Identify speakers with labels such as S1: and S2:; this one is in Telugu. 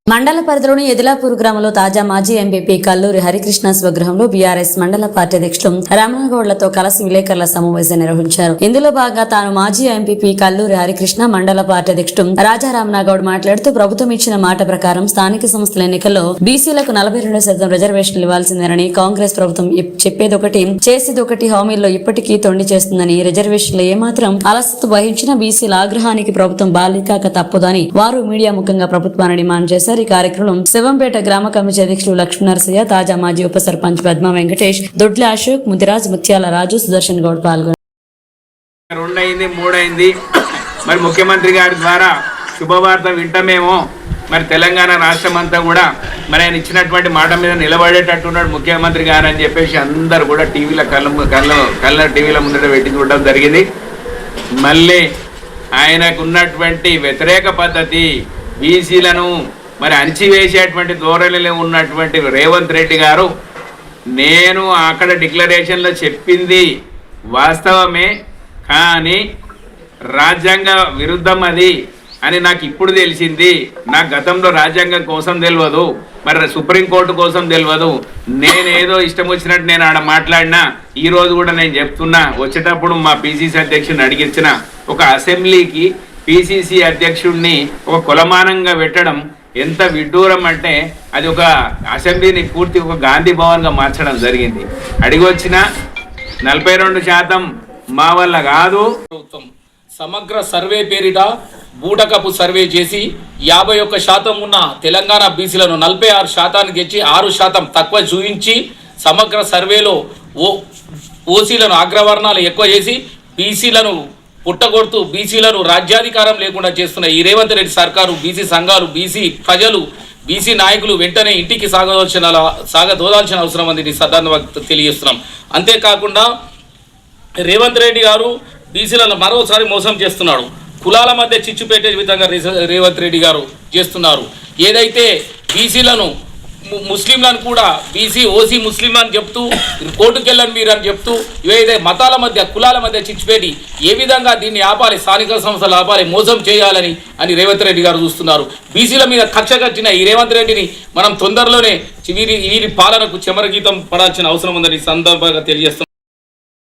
S1: మండల పరిధిలోని ఎదిలాపూర్ గ్రామంలో తాజా మాజీ ఎంపీపీ కల్లూరి హరికృష్ణ స్వగృహంలో బీఆర్ఎస్ మండల పార్టీ అధ్యక్షులు రమణగౌడ్లతో కలిసి విలేకరుల సమావేశం నిర్వహించారు. ఇందులో భాగంగా తాను మాజీ ఎంపీపీ కల్లూరి హరికృష్ణ మండల పార్టీ అధ్యక్షుడు రాజా రమణగౌడ్ మాట్లాడుతూ ప్రభుత్వం ఇచ్చిన మాట ప్రకారం స్థానిక సంస్థల ఎన్నికల్లో బీసీలకు 42% రిజర్వేషన్లు ఇవ్వాల్సిందేనని, కాంగ్రెస్ ప్రభుత్వం చెప్పేదొకటి చేసేదొకటి హామీల్లో ఇప్పటికీ తొండి చేస్తుందని, రిజర్వేషన్లు ఏమాత్రం అలసత్వ వహించిన బీసీల ఆగ్రహానికి ప్రభుత్వం బాలికాక తప్పదని వారు మీడియా ముఖంగా ప్రభుత్వాన్ని డిమాండ్ చేశారు. ఈ కార్యక్రమం శివంపేట గ్రామ కమిటీ అధ్యక్షులు లక్ష్మీనరసయ్య, తాజా మాజీ ఉప సర్పంచ్ పద్మ వెంకటేష్, దొడ్ల అశోక్, ముదిరాజ్, ముత్యాల రాజు, సుదర్శన్ గౌడ్ పాల్గొన్నారు.
S2: 2 అయింది 3 అయింది. మరి ముఖ్యమంత్రి గారి ద్వారా శుభవార్త వింటమేమో. మరి తెలంగాణ రాష్ట్రం అంతా కూడా మరి ఆయన ఇచ్చినటువంటి మాట మీద నిలబడేటట్టున్నాడు ముఖ్యమంత్రి గారు అని చెప్పేసి అందరు కూడా టీవీల కళ్ళ టీవీల ముందట పెట్టి చూడడం జరిగింది. మళ్ళీ ఆయనకు ఉన్నటువంటి వ్యతిరేక పద్ధతి, బీసీలను మరి అణిచివేసేటువంటి ధోరణిలో ఉన్నటువంటి రేవంత్ రెడ్డి గారు, నేను అక్కడ డిక్లరేషన్లో చెప్పింది వాస్తవమే కానీ రాజ్యాంగ విరుద్ధం అది అని నాకు ఇప్పుడు తెలిసింది. నాకు గతంలో రాజ్యాంగం కోసం తెలియదు, మరి సుప్రీంకోర్టు కోసం తెలియదు. నేనేదో ఇష్టం వచ్చినట్టు నేను ఆడ మాట్లాడినా. ఈరోజు కూడా నేను చెప్తున్నా, వచ్చేటప్పుడు మా పిసిసి అధ్యక్షుడిని అడిగించిన, ఒక అసెంబ్లీకి పిసిసి అధ్యక్షుడిని ఒక కొలమానంగా పెట్టడం ఎంత విడ్డూరం అంటే, అది ఒక అసెంబ్లీని పూర్తి ఒక గాంధీ భవన్గా మార్చడం జరిగింది. అడిగొచ్చిన 42% మా వల్ల కాదు.
S3: సమగ్ర సర్వే పేరిట బూటకపు సర్వే చేసి 51% ఉన్న తెలంగాణ బీసీలను 46% తెచ్చి 6% తక్కువ చూపించి సమగ్ర సర్వేలో ఓసీలను అగ్రవర్ణాలు ఎక్కువ చేసి బీసీలను పుట్టగొడుతూ బీసీలను రాజ్యాధికారం లేకుండా చేస్తున్న ఈ రేవంత్ రెడ్డి సర్కారు, బీసీ సంఘాలు, బీసీ ప్రజలు, బీసీ నాయకులు వెంటనే ఇంటికి సాగదోదాల్సిన అవసరం ఉంది సదాన్ని తెలియజేస్తున్నాం. అంతేకాకుండా రేవంత్ రెడ్డి గారు బీసీలను మరోసారి మోసం చేస్తున్నాడు. కులాల మధ్య చిచ్చు పెట్టే విధంగా రేవంత్ రెడ్డి గారు చేస్తున్నారు. ఏదైతే బీసీలను ముస్లింలను కూడా బీసీ ఓసీ ముస్లిం అని చెప్తూ కోర్టుకు వెళ్ళని మీరు అని చెప్తూ ఏదైతే మతాల మధ్య కులాల మధ్య చిచ్చుపెట్టి ఏ విధంగా దీన్ని ఆపాలి, స్థానిక సంస్థలు ఆపాలి, మోసం చేయాలని అని రేవంత్ రెడ్డి గారు చూస్తున్నారు. బీసీల మీద కక్ష కట్టిన ఈ రేవంత్ రెడ్డిని మనం తొందరలోనే వీరి పాలనకు చెమరగీతం పడాల్సిన అవసరం ఉందని సందర్భంగా తెలియజేస్తున్నాం.